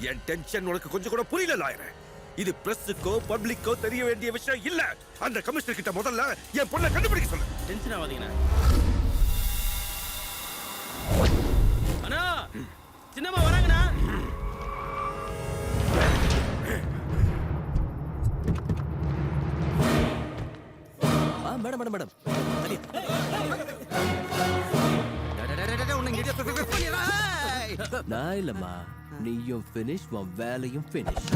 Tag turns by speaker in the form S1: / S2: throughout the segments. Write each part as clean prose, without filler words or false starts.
S1: என் tension உனக்கு கொஞ்சம் கூட புரியல லாயர். இது பிரஸ்ஸுக்கோ பப்ளிக்கோ தெரிய வேண்டிய விஷயம் இல்ல. அந்த கமிஷனர் கிட்ட முதல்ல என் பொண்ணை கண்டுபிடிக்க சொல்லு.
S2: டென்ஷன் ஆகாதீங்கண்ணா. அண்ணா சின்னம்மா வராங்கண்ணா.
S3: மேடம் மேடம் மேடம் நான் இல்லம்மா, நீயும் ஃபினிஷ், உன் வேலையும் ஃபினிஷ்.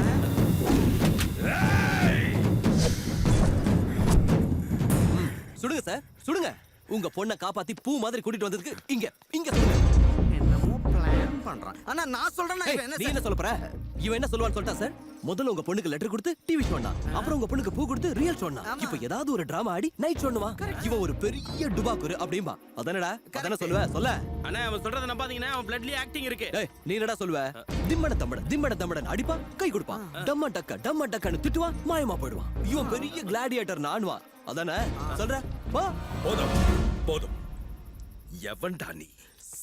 S3: சுடுங்க சார், சுடுங்க. உங்க பொண்ணை காப்பாத்தி பூ மாதிரி கூட்டிட்டு வந்ததுக்கு இங்க இங்க சொல்லுங்க.
S4: என்னமோ பிளான் பண்றான். ஆனா நான் சொல்றேன்,
S3: நீ என்ன சொல்ல போற? இவன் என்ன சொல்லுவான்னு சொல்லிட்டா சார். முதல்ல உங்க பொண்ணுக்கு லெட்டர் கொடுத்து டிவி சொன்னா, அப்புறம் உங்க பொண்ணுக்கு பூ கொடுத்து ரியல் சொன்னா, இப்போ ஏதாவது ஒரு டிராமா ஆடி நைட் சொன்னுவா. இவன் ஒரு பெரிய டுபாக்குரு அப்படிம்பா. அதானடா? அதானே சொல்லுவ? சொல்ல.
S2: அண்ணா அவன் சொல்றத நம்பாதீங்கன்னா, அவன் பிளட்லயே ஆக்டிங் இருக்கு.
S3: ஏய் நீ என்னடா சொல்லுவ? திம்மட தம்மடன் அடிப்பா, கை கொடுப்பான், டம்ம டக்கன்னு திட்டுவா, மாயமா போயிடுவான். இவன் பெரிய கிளாடியேட்டர் நானுவா. அதானே சொல்ற?
S1: போதும் போதும். எவன்டா நீ?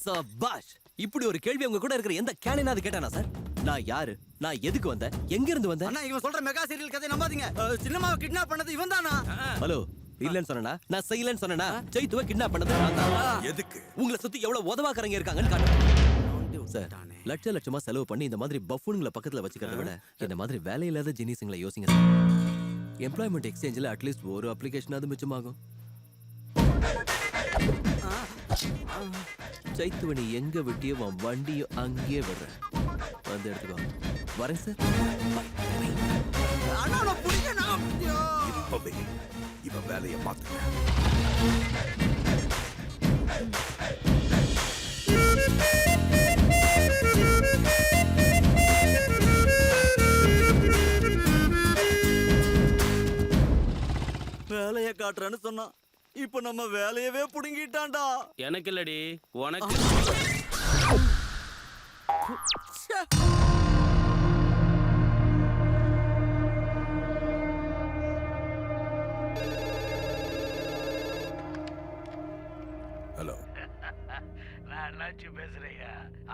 S3: சபாஷ். இப்படி ஒரு கேள்வி உங்க கூட இருக்கிற எந்த கேனைனாவது கேட்டானா சார்? நான் யாரு, நான் எதுக்கு வந்தேன், எங்க இருந்து வந்தேன்?
S4: அண்ணா இவன் சொல்ற மெகா சீரியல் கதை நம்பாதீங்க. சின்னம்மாவை கிட்னாப் பண்ணது இவன் தானா?
S3: ஹலோ, இல்லன்னு சொன்னா? நான் செய்யலன்னு சொன்னா? ஜெயித்துவ கிட்னாப் பண்ணது நான் தான்.
S1: எதுக்கு?
S3: உங்களை சுத்தி எவ்வளவு உதவாக்கறங்க இருக்காங்கன்னு காட்டுறேன் சார். லட்சமா செலவு பண்ணி இந்த மாதிரி பஃபூன்களை பக்கத்துல வச்சுக்கிறத விட இந்த மாதிரி வேலையில்லாத ஜெனிஸுங்களை யோசிங்க சார். எம்ப்ளாய்மெண்ட் எக்ஸ்சேஞ்சில் அட்லீஸ்ட் ஒரு அப்ளிகேஷனாவது மிச்சமாகும். சைத்துவனி எங்க விட்டியோ உன் வண்டியும் அங்கேயே விடுற. வந்து எடுத்துக்கோ. வரேன் சார்.
S1: இப்பவே இவன் வேலையை மாத்துங்க.
S4: வேலையை காட்டுறேன்னு சொன்னான். இப்ப நம்ம வேலையவே புடுங்கிட்டான்டா.
S2: எனக்கு இல்லடி, உனக்கு.
S1: ஹலோ,
S5: நான் அண்ணாச்சி பேசுறேங்க.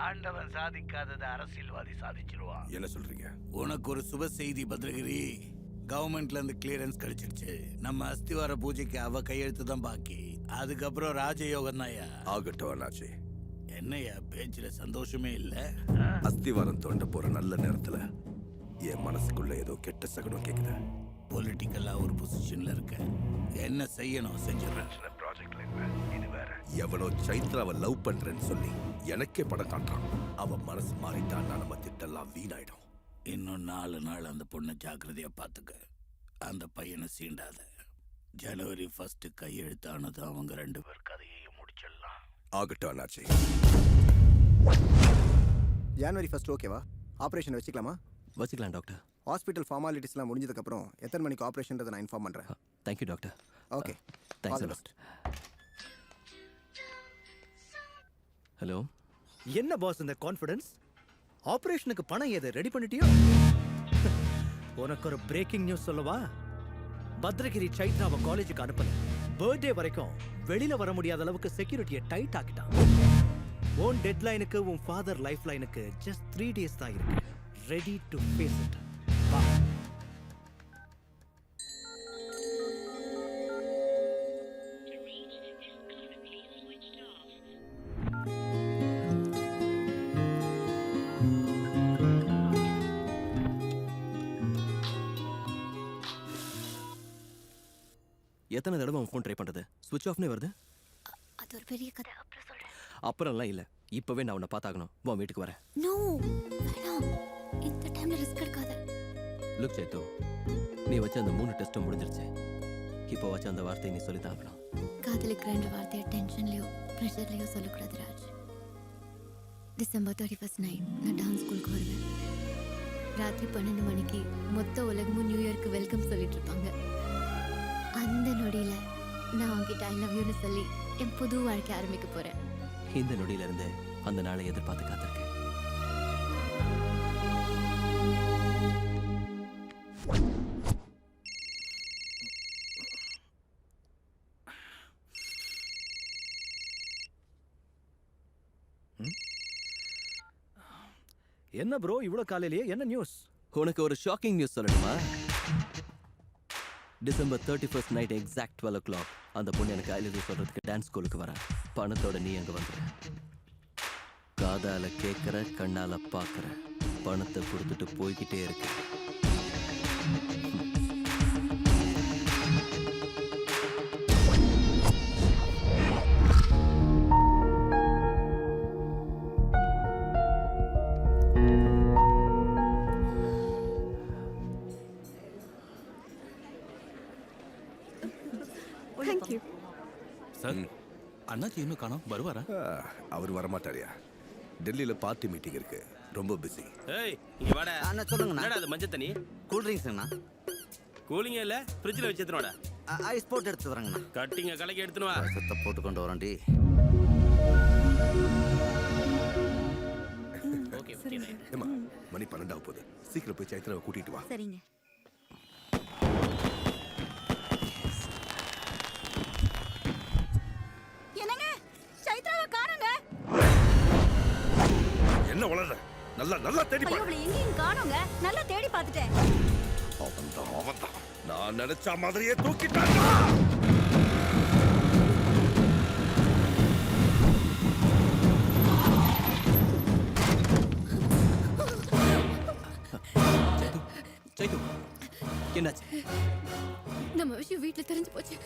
S5: ஆண்டவன் சாதிக்காதது அரசியல்வாதி சாதிச்சிருவான்.
S1: என்ன சொல்றீங்க?
S5: உனக்கு ஒரு சுப செய்தி பத்ரகிரி. கவர்மெண்ட்ல இருந்து கிளியரன்ஸ் கிடைச்சிருச்சு. நம்ம அஸ்திவார பூஜைக்கு அவ கையெழுத்து தான் பாக்கி. அதுக்கப்புறம் ராஜயோகம் தான்யா.
S1: ஆகட்டும் அண்ணாச்சி.
S5: என்னையா பேச்சுல சந்தோஷமே இல்ல?
S1: அஸ்திவாரம் தோண்ட போற நல்ல நேரத்துல என் மனசுக்குள்ள ஏதோ கெட்ட சகுனம் கேக்குது.
S5: பொலிட்டிக்கலா ஒரு பொசிஷன்ல இருக்க. என்ன செய்யணும் செஞ்சிடறேன். ப்ராஜெக்ட்ல இது வேற.
S1: எவனோ சைத்ராவை லவ் பண்றேன்னு சொல்லி எனக்கே படம் காட்டுறான். அவன் மனசு மாறிட்டான்னா நம்ம திட்டெல்லாம் வீணாயிடும்.
S5: இன்னும் 4 நாள் அந்த பொண்ணை ஜாக்கிரதையா பாத்துக்க. அந்த பையனை சீண்டாத. ஜனவரி 1 கையெழுத்தானது அவங்க 2 பேர் கதையையும் முடிச்சிடலாம்.
S1: ஆகட்டும் அண்ணாச்சி.
S6: ஜனவரி 1 ஓகேவா? ஆப்ரேஷன் வச்சுக்கலாமா?
S3: வச்சுக்கலாம் டாக்டர்.
S6: ஹாஸ்பிட்டல் ஃபார்மாலிட்டிஸ்லாம் முடிஞ்சதுக்கப்புறம் எத்தனை மணிக்கு ஆப்ரேஷன்றதை நான் இன்ஃபார்ம் பண்ணுறேன்.
S3: Thank you doctor.
S6: Okay,
S3: thanks doctor. Hello.
S7: என்ன பாஸ் இந்த கான்ஃபிடன்ஸ்? ஆபரேஷனுக்கு பணம் எது ரெடி பண்ணிட்டியோ? உனக்கு ஒரு பிரேக்கிங் நியூஸ் சொல்லவா? பத்ரகிரி சைத்ராவை காலேஜுக்கு அனுப்பல. பர்த்டே வரைக்கும் வெளியில வர முடியாத அளவுக்கு செக்யூரிட்டியை டைட் ஆக்கிட்டான். உன் டெட்லைனுக்கு உன் ஃபாதர் லைஃப் லைனுக்கு ஜஸ்ட் 3 days தான் இருக்கு. Ready to face it. வா.
S3: எத்தனை தடவை உன் ஃபோன் ட்ரை பண்றது? ஸ்விட்ச் ஆஃப்னே வருது.
S8: அது ஒரு பெரிய கதை, அப்புறம் சொல்றேன்.
S3: அப்புறம்லாம் இல்ல, இப்பவே நான் உன்னை பார்த்தாகணும். உன் வீட்டுக்கு வரேன்.
S8: நோ வேணாம், இந்த டைம்ல ரிஸ்க் எடுக்காத.
S3: லுக் சேத்து, நீ வச்ச அந்த 3 டெஸ்ட்டும் முடிஞ்சிருச்சு. இப்போ வச்ச அந்த வார்த்தையை நீ சொல்லி தாங்கணும்.
S8: காதலிக்கிறன்ற வார்த்தையை டென்ஷன்லயோ ப்ரெஷர்லயோ சொல்லக்கூடாது ராஜ். டிசம்பர் 31 நைட் நான் டான்ஸ் ஸ்கூலுக்கு வருவேன். ராத்திரி 12 மணிக்கு மொத்த உலகமும் நியூ இயர்க்கு வெல்கம் சொல்லிட்டு இருப்பாங்க. அந்த நொடியில நான் உங்ககிட்ட ஐ லவ் யூன்னு சொல்லி என் புது வாழ்க்கை ஆரம்பிக்க போறேன்.
S3: இந்த நொடியில இருந்து அந்த நாளை எதிர்பார்த்து காத்திருக்கேன்.
S7: என்ன ப்ரோ இவ்வளவு காலையிலேயே என்ன நியூஸ்?
S3: உனக்கு ஒரு ஷாக்கிங் நியூஸ் சொல்லணுமா? December 31st night exact 12 o'clock அந்த பொண்ணு எனக்கு ஐ லவ் யூ சொல்றதுக்கு டான்ஸ் ஸ்கூலுக்கு வரேன். பணத்தோட நீ அங்க வந்துரு. காதால கேட்கற, கண்ணால பாக்குற, பணத்தை கொடுத்துட்டு போய்கிட்டே இருக்கு.
S8: தேங்க்யூ.
S5: சார் அண்ணாச்சி இன்னும் காணோம், வருவாரா?
S1: அவர் வரமாட்டாரியா? டெல்லியில பார்ட்டி மீட்டிங் இருக்கு, ரொம்ப பிஸி.
S2: ஏய் இங்க வாடா.
S4: அண்ணா சொல்லுங்கண்ணா.
S2: என்னடா அது மஞ்சள் தண்ணி?
S4: கூல் ட்ரிங்க்ஸ் அண்ணா.
S2: கூலிங்கே இல்ல, ஃப்ரிட்ஜ்ல வச்சு எடுத்துனோடா.
S4: ஐஸ் போட்டு எடுத்து வரேங்கண்ணா.
S2: கட்டிங்க கலக்கி எடுத்துனு வா.
S4: சத்த போட்டு கொண்டு வரேன்டி.
S2: Okay okay right.
S1: ஏமா மணி 12 ஆக போகுது, சீக்கிரம் போய் சைத்ராவை கூட்டிட்டு வா.
S8: சரிங்க. என்னங்க சைத்ராவை காணோங்க.
S1: என்ன வளர்ற? நல்லா நல்லா தேடி
S8: ஐயோ
S1: பாரு.
S8: அவளை எங்கேயும் காணோங்க. நல்லா தேடி பார்த்துட்டேன்.
S1: அவன்தான் நான் நினைச்ச மாதிரியே தூக்கிட்டான்.
S3: சைத்து, என்னாச்சு?
S8: நம்ம விஷயம் வீட்டுல தெரிஞ்சு போச்சு.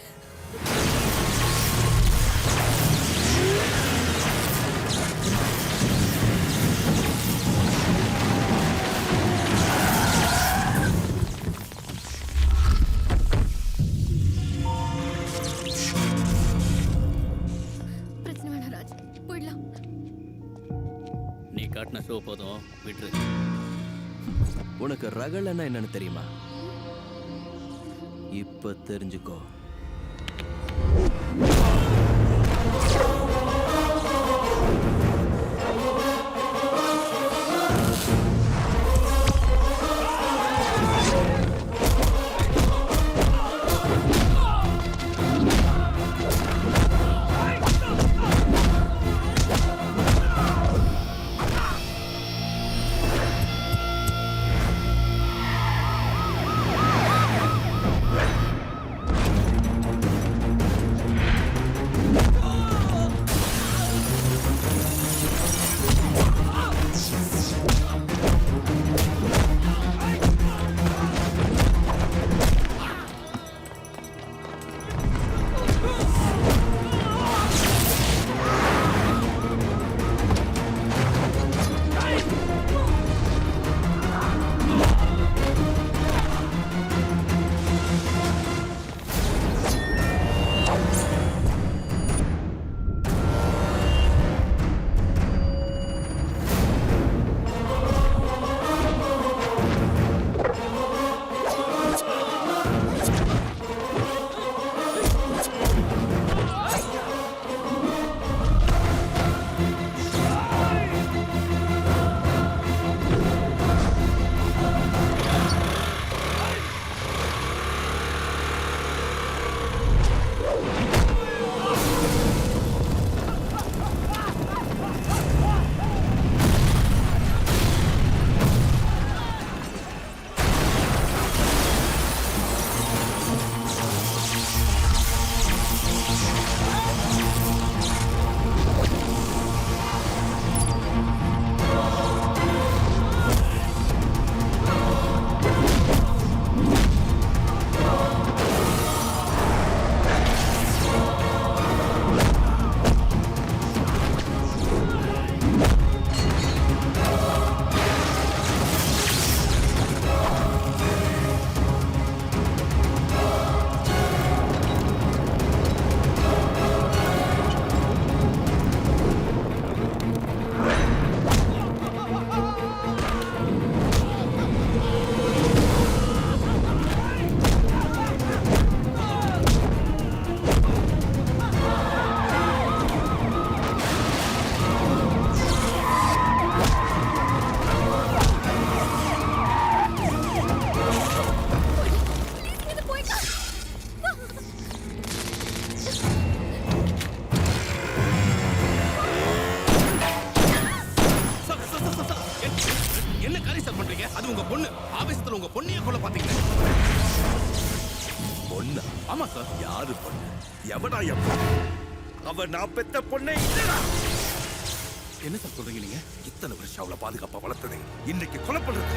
S8: பிரச்சனை வேணாம் ராஜ், போயிடலாம்.
S2: நீ காட்டின ஷோ போதும், விட்டுரு.
S3: உனக்கு ரகலன்னா என்னன்னு தெரியுமா? இப்ப தெரிஞ்சுக்கோ.
S5: காரியம் சார் பண்றீங்க? அது உங்க பொண்ணு. ஆவேசத்துல உங்க பொண்ணையே கொல்ல பாத்தீங்க.
S1: பொண்ணா?
S5: ஆமா சார்.
S1: யாரு பொண்ணு? எவனா என் பொண்ணு? அவ நான் பெத்த பொண்ணே இல்லடா.
S5: என்ன சார் சொல்றீங்க நீங்க?
S1: இத்தனை வருஷம் அவளை பாதுகாப்பா வளர்த்ததே இன்னைக்கு கொலை பண்றது